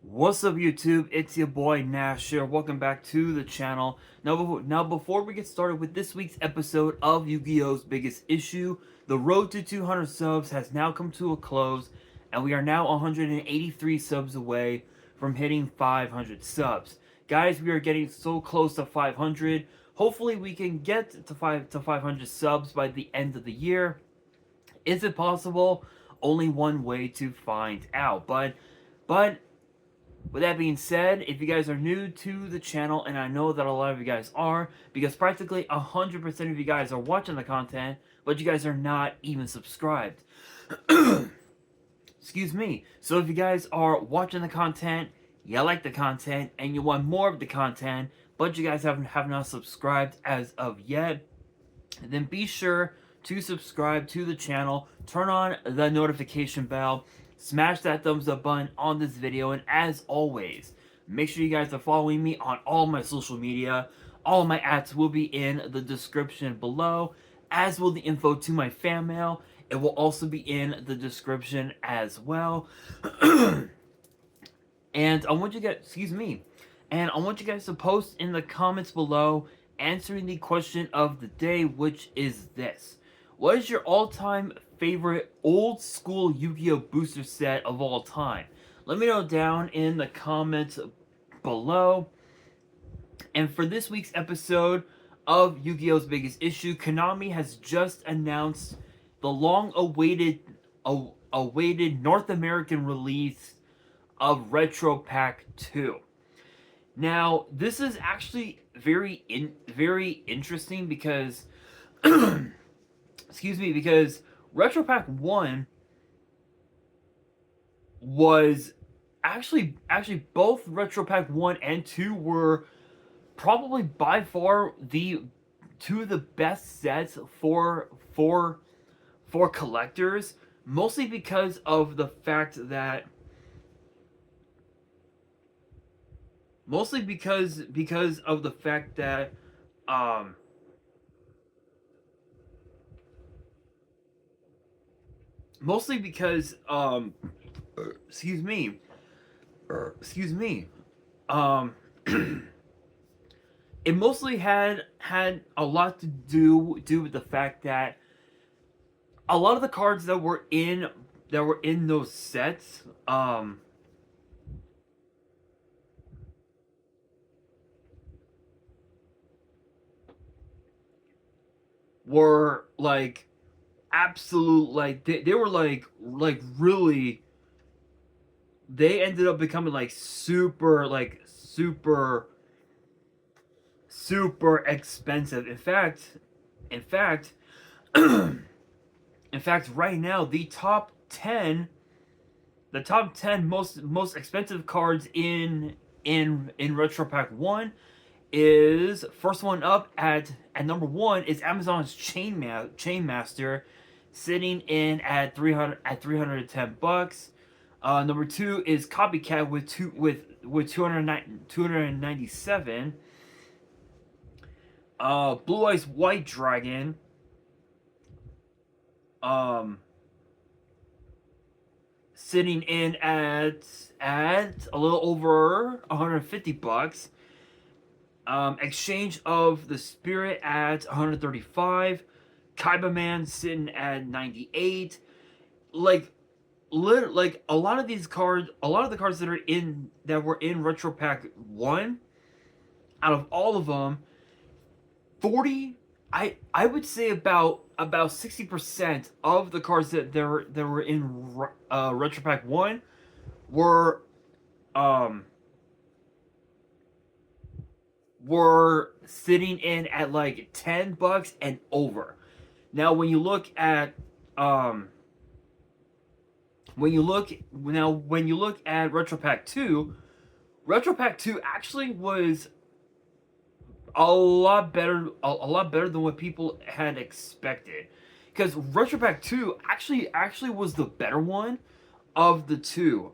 What's up YouTube, it's your boy Nash here, welcome back to the channel. Now before we get started with this week's episode of Yu-Gi-Oh's Biggest Issue, the road to 200 subs has now come to a close, and we are now 183 subs away from hitting 500 subs. Guys, we are getting so close to 500, hopefully we can get to 500 subs by the end of the year. Is it possible? Only one way to find out, but with that being said, if you guys are new to the channel, and I know that a lot of you guys are, because practically 100% of you guys are watching the content, but you guys are not even subscribed. Excuse me. So if you guys are watching the content, you like the content, and you want more of the content, but you guys have not subscribed as of yet, then be sure to subscribe to the channel, turn on the notification bell, smash that thumbs up button on this video, and as always, make sure you guys are following me on all my social media. All of my ads will be in the description below, as will the info to my fan mail. It will also be in the description as well. And I want you guys, and I want you guys to post in the comments below answering the question of the day, which is this: what is your all-time favorite old school Yu-Gi-Oh booster set of all time? Let me know down in the comments below. And for this week's episode of Yu-Gi-Oh's Biggest Issue, Konami has just announced the long-awaited North American release of Retro Pack 2. Now, this is actually very interesting because excuse me, because Retro Pack 1 was actually both Retro Pack 1 and 2 were probably by far the two of the best sets for collectors, mostly because of the fact that mostly because of the fact that mostly because excuse me it mostly had a lot to do with the fact that a lot of the cards that were in those sets were like absolute, like they were like really, they ended up becoming like super expensive. In fact in fact right now the top 10 most expensive cards in Retro Pack 1 is, first one up at number 1 is Amazon's Chain Master, sitting in at 310 bucks. Number 2 is Copycat with 297. Blue Eyes White Dragon, sitting in at a little over 150 bucks. Exchange of the Spirit at 135. Kaiba Man sitting at 98. Like a lot of the cards that were in Retro Pack 1, out of all of them, 40, I would say about 60% of the cards that were in Retro Pack 1 were sitting in at like 10 bucks and over. Now when you look at Retro Pack 2, Retro Pack 2 actually was a lot better than what people had expected, because Retro Pack 2 actually was the better one of the two.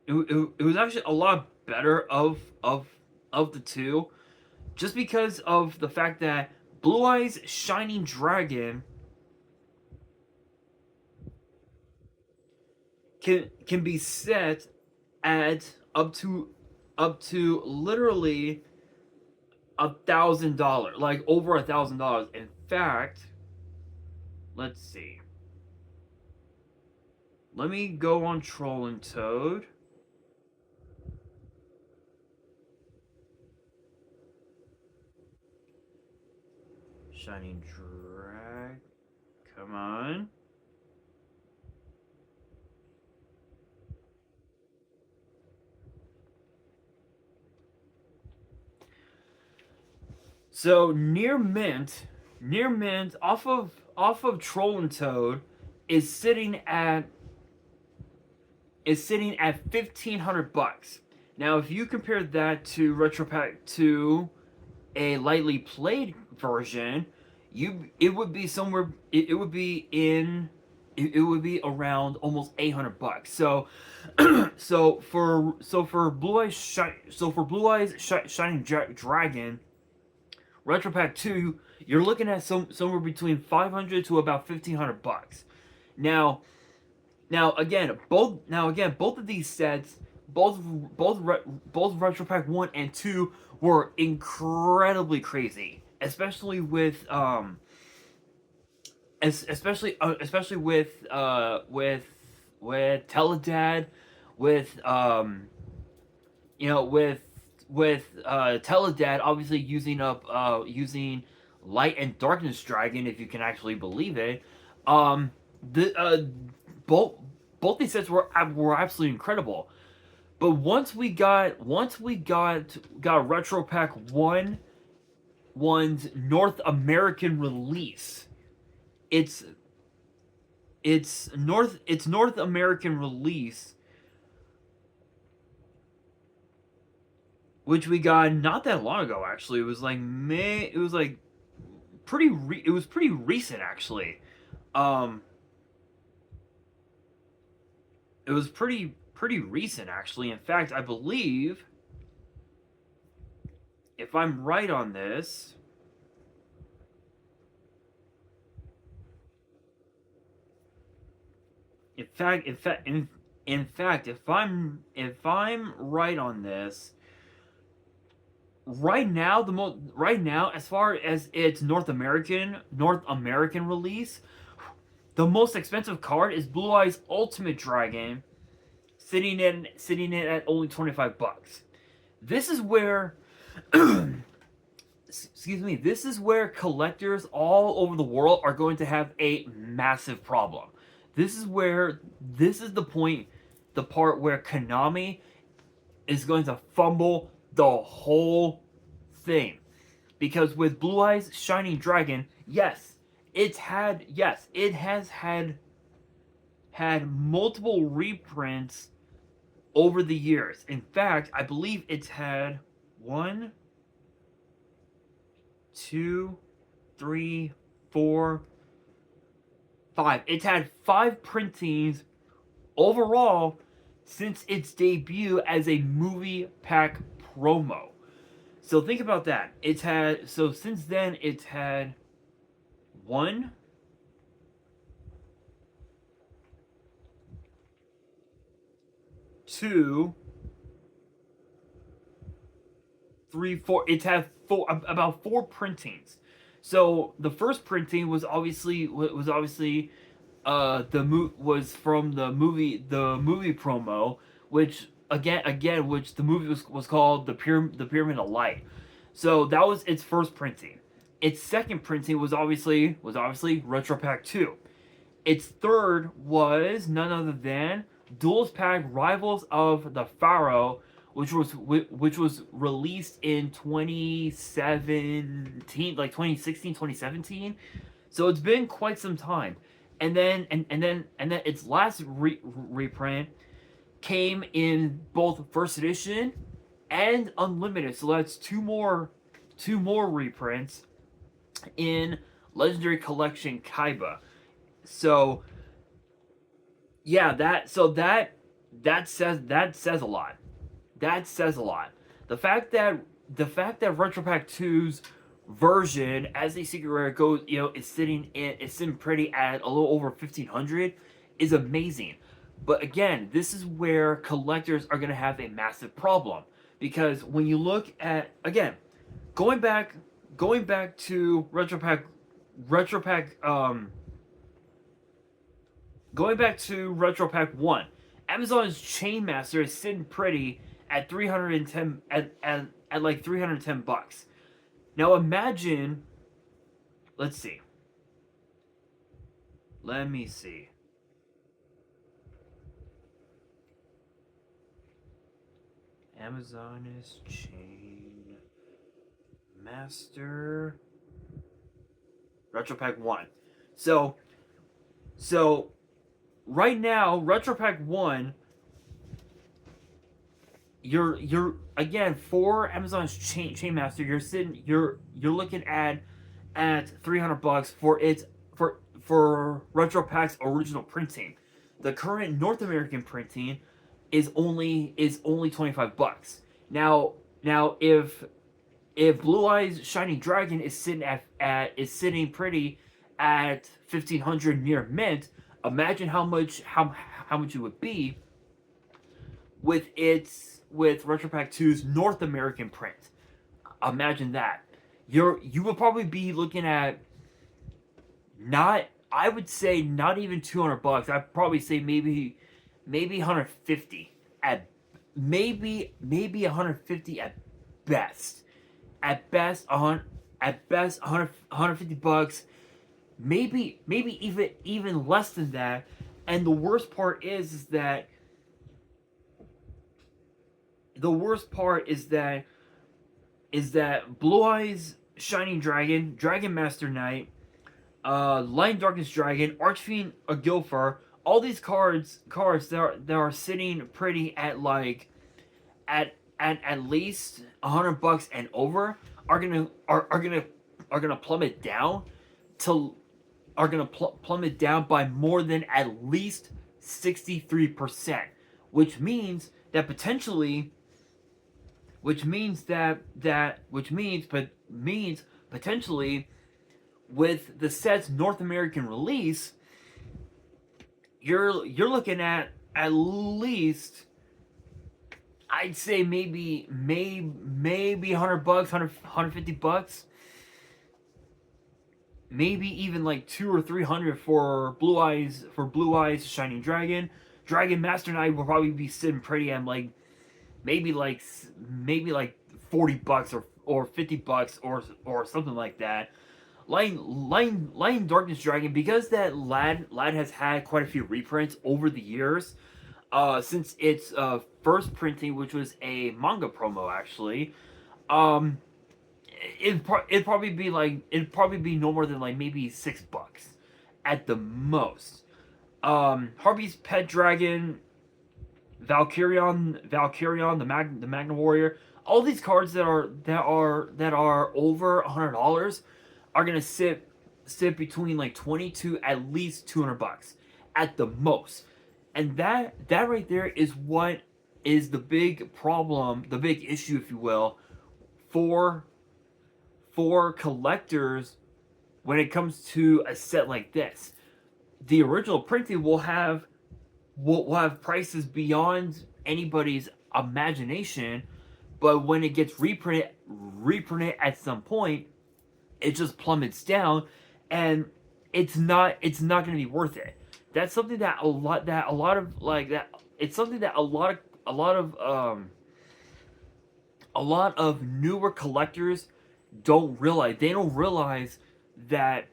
It was actually a lot better of the two, just because of the fact that Blue Eyes Shining Dragon can be set at up to literally $1,000, like over $1,000. In fact, let's see. Let me go on Troll and Toad. Shining Drag. Come on. So near mint off of Troll and Toad is sitting at $1,500. Now, if you compare that to Retro Pack 2, a lightly played version, it would be somewhere. It would be in. It would be around almost $800. So, for Blue Eyes Shining Dragon, Retro Pack 2, you're looking at somewhere between $500 to about $1,500. Now again, both of these sets, both Retro Pack 1 and 2 were incredibly crazy, especially with especially with Teledad, with Teledad obviously using Light and Darkness Dragon, if you can actually believe it. Both these sets were absolutely incredible. But once we got Retro Pack 1's North American release, its North American release, which we got not that long ago. Actually, it was like May. It was like pretty. It was pretty recent, actually. It was pretty recent, actually. In fact, I believe, if I'm right on this, in fact, if I'm right on this, right now, as far as its North American release, the most expensive card is Blue Eyes Ultimate Dragon, sitting in at only $25. This is where excuse me, this is where collectors all over the world are going to have a massive problem. This is the part where Konami is going to fumble the whole thing. Because with Blue Eyes Shining Dragon, yes, it has had multiple reprints over the years. In fact, I believe it's had 1, 2, 3, 4, 5. It's had 5 printings overall since its debut as a movie pack promo. So think about that. Since then it's had 1, 2, 3, 4. It's had about 4 printings. So the first printing was obviously was from the movie promo, which which the movie was called the Pyramid of Light. So that was its first printing. Its second printing was obviously Retro Pack 2. Its third was none other than Duels Pack Rivals of the Pharaoh, which was released in 2017, like 2016, 2017. So it's been quite some time. And then its last reprint came in both first edition and unlimited. So that's two more reprints in Legendary Collection Kaiba. So yeah, that says a lot. That says a lot. The fact that Retro Pack 2's version as a secret rare goes, is sitting pretty at a little over 1,500 is amazing. But again, this is where collectors are going to have a massive problem, because when you look at, again, going back to Retro Pack going back to Retro Pack 1, Amazon's Chain Master is sitting pretty at 310 at like $310. Now imagine, let's see. Let me see. Amazon is Chain Master Retro Pack 1. So right now, Retro Pack 1, you're again, for Amazon's Chain Master, you're looking at $300 for its for Retro Pack's original printing. The current North American printing is only $25. Now if Blue Eyes Shining Dragon is sitting pretty at 1,500 near mint, imagine how much it would be with Retro Pack 2's North American print. Imagine that. You would probably be looking at, I would say not even $200. I'd probably say maybe 150 at maybe 150 at best. At best, $150. Maybe even less than that. And the worst part is that Blue Eyes Shining Dragon, Dragon Master Knight, Light Darkness Dragon, Archfiend Agilfar, all these cards that are sitting pretty at like at least $100 and over are gonna plummet down by more than at least 63%, which means potentially with the set's North American release, you're looking at least, I'd say maybe $100, $150, maybe even like $200 or $300 for Blue Eyes Shining Dragon. Dragon Master Knight will probably be sitting pretty at like maybe like $40 or $50 or something like that. Light Darkness Dragon, because that lad has had quite a few reprints over the years, since its first printing, which was a manga promo actually. It'd probably be no more than like maybe $6 at the most. Harvey's Pet Dragon, Valkyrion, the Magna Warrior. All these cards that are over $100 are gonna sit between like 20 to at least $200 at the most. And that right there is what is the big problem, the big issue, if you will, for collectors when it comes to a set like this. The original printing will have prices beyond anybody's imagination, but when it gets reprinted at some point, it just plummets down, and it's not going to be worth it. That's something that a lot of like that. It's something that a lot of newer collectors don't realize. They don't realize that.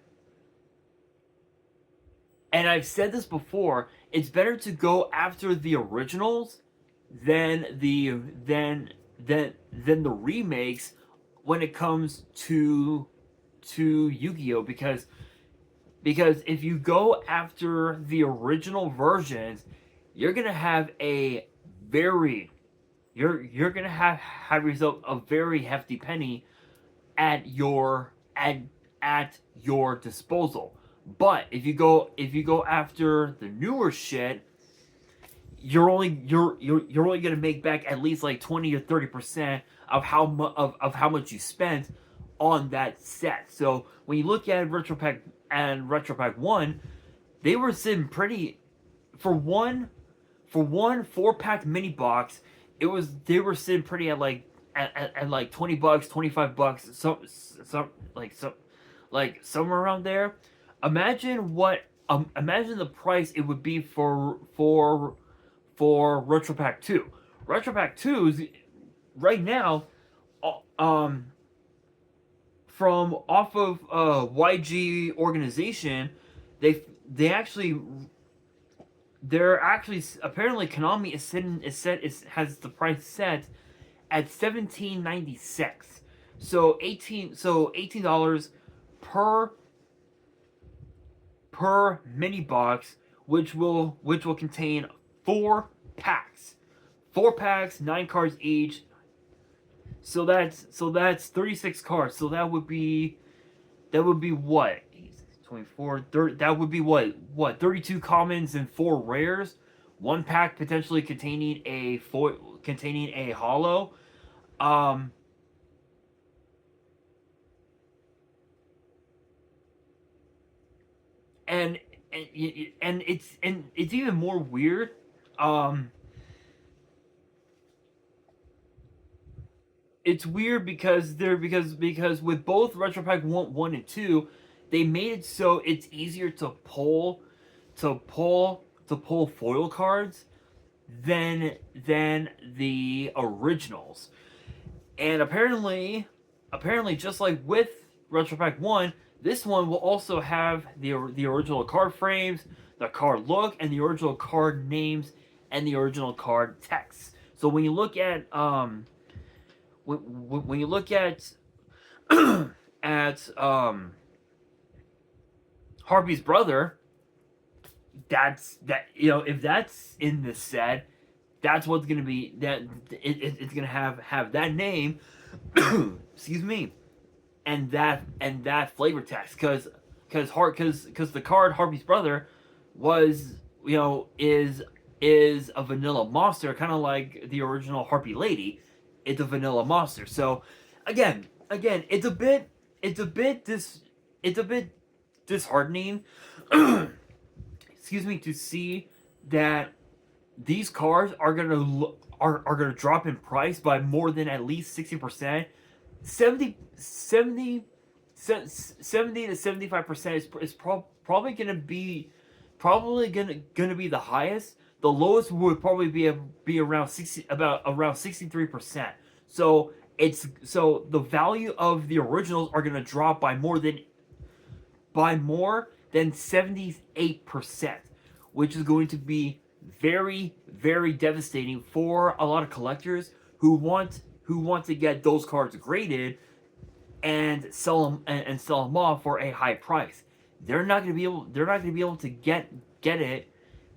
And I've said this before. It's better to go after the originals than the remakes when it comes to Yu-Gi-Oh, because if you go after the original versions, you're gonna have a very result a very hefty penny at your disposal. But if you go after the newer shit, you're only gonna make back at least like 20 or 30% of how much you spent on that set. So when you look at Retro Pack and Retro Pack 1, they were sitting pretty, for one, for one 4-pack mini box, they were sitting pretty at like $20, $25, somewhere around there. Imagine the price it would be for Retro Pack 2. Retro Pack 2's right now, um from off of YG organization, they they actually they're actually apparently Konami has the price set at $17.96. So $18 per mini box, which will contain 4 packs. 4 packs, 9 cards each. So that's 36 cards. So that would be what? 24, 30, that would be what 32 commons and 4 rares. 1 pack potentially containing a hollow. Um and and it's even more weird. Um it's weird because with both Retro Pack 1 and 2, they made it so it's easier to pull foil cards than the originals. And apparently just like with Retro Pack 1, this one will also have the original card frames, the card look, and the original card names and the original card text. So when you look at when you look at at Harvey's brother, if that's in the set, that's what's gonna be it's gonna have that name. Excuse me, and that flavor text, because the card Harvey's brother was is a vanilla monster, kind of like the original Harpy Lady. It's a vanilla monster. So again, it's a bit disheartening. Excuse me, to see that these cards are gonna drop in price by more than at least 60%. 70 to 75% is probably gonna be the highest. The lowest would probably be around 63%. So the value of the originals are gonna drop by more than 78%, which is going to be very, very devastating for a lot of collectors who want to get those cards graded and sell them off for a high price. They're not going to be able to get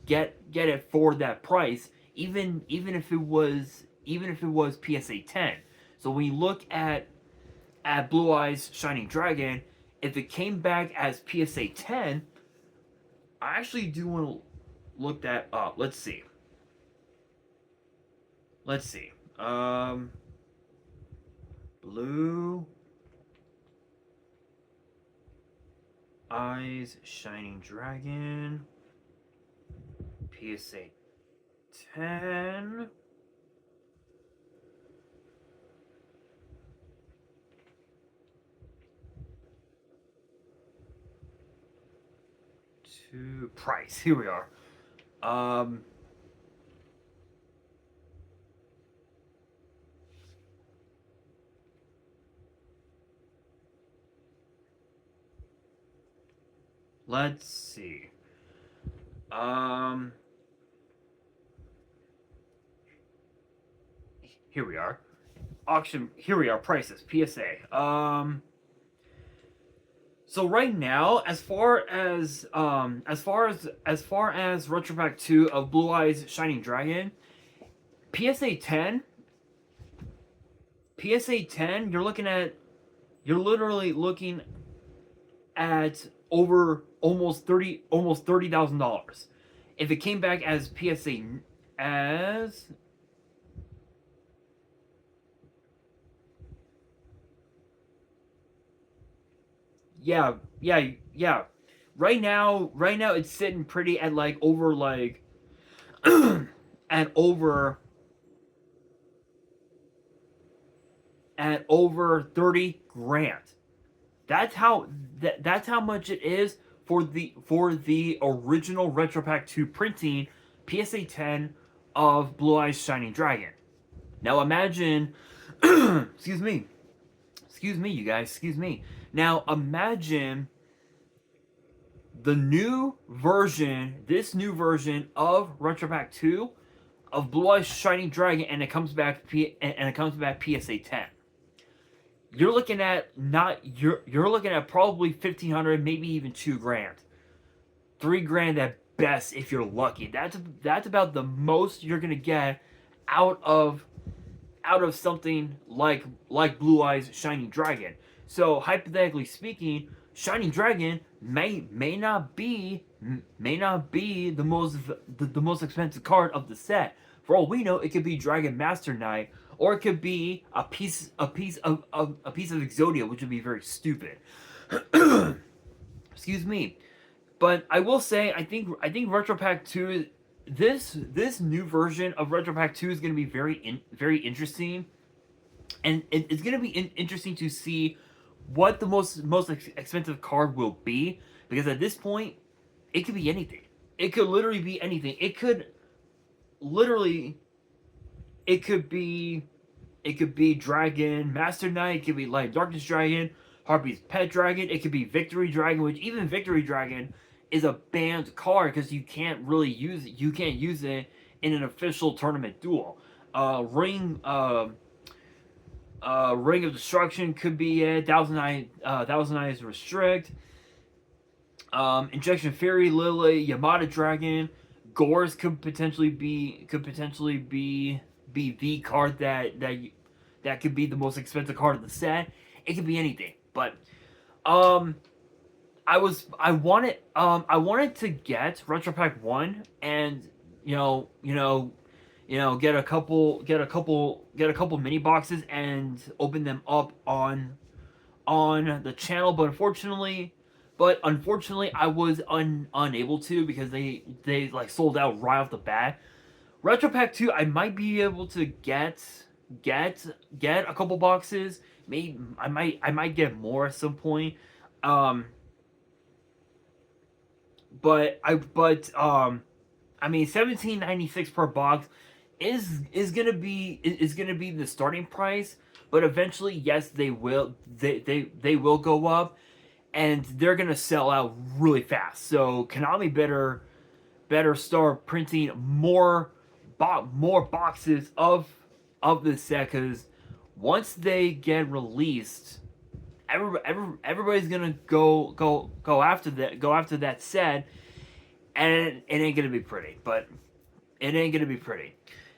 it for that price, even if it was PSA 10. So when you look at Blue Eyes Shining Dragon, if it came back as PSA 10, I actually do want to look that up. Let's see. Blue Eyes Shining Dragon, PSA 10. To price. Here we are. Let's see. Here we are. Auction. Here we are. Prices. PSA. So right now, as far as Retro Pack 2 of Blue Eyes Shining Dragon, PSA 10, you're literally looking at over almost $30,000. If it came back as PSA as yeah. Right now it's sitting pretty at like over like at over 30 grand. That's how much it is for the original Retro Pack 2 printing PSA 10 of Blue Eyes Shining Dragon. Now imagine excuse me, you guys, excuse me. Now imagine this new version of Retro Pack 2 of Blue Eyes Shining Dragon, and it comes back PSA 10. You're looking at probably 1,500, maybe even 2 grand, 3 grand at best if you're lucky. That's about the most you're gonna get out of something like Blue Eyes Shining Dragon. So hypothetically speaking, Shining Dragon may not be the most expensive card of the set. For all we know, it could be Dragon Master Knight, or it could be a piece of Exodia, which would be very stupid. Excuse me. But I will say, I think Retro Pack 2, this new version of Retro Pack 2 is going to be very interesting, and it's going to be interesting to see what the most expensive card will be, because at this point, it could be anything. It could literally be anything. It could be Dragon Master Knight. It could be Light Darkness Dragon, Harpy's Pet Dragon. It could be Victory Dragon, which even Victory Dragon is a banned card because you can't really use it. You can't use it in an official tournament duel. Ring of Destruction could be it. Thousand Eyes Restrict. Injection Fairy, Lily, Yamada Dragon, Gores could potentially be the card that could be the most expensive card of the set. It could be anything, but I wanted to get Retro Pack 1 and get a couple mini boxes and open them up on the channel, but unfortunately I was unable to because they like sold out right off the bat. Retro Pack 2, I might be able to get a couple boxes. Maybe I might get more at some point. But I mean, $17.96 per box is gonna be the starting price. But eventually, yes, they will go up, and they're gonna sell out really fast. So Konami better start printing more boxes of this set, because once they get released, everybody's gonna go after that set, and it ain't gonna be pretty. But it ain't gonna be pretty.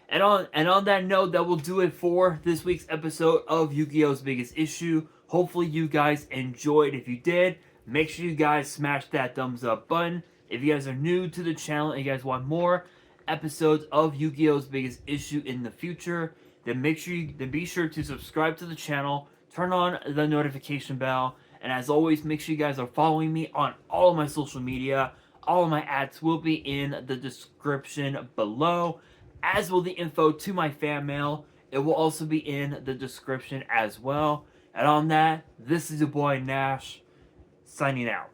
And on that note, that will do it for this week's episode of Yu-Gi-Oh's Biggest Issue. Hopefully you guys enjoyed. If you did, make sure you guys smash that thumbs up button. If you guys are new to the channel and you guys want more episodes of Yu-Gi-Oh's Biggest Issue in the future, then be sure to subscribe to the channel, turn on the notification bell, and as always, make sure you guys are following me on all of my social media. All of my ads will be in the description below, as will the info to my fan mail. It will also be in the description as well. And on that, this is your boy Nash, signing out.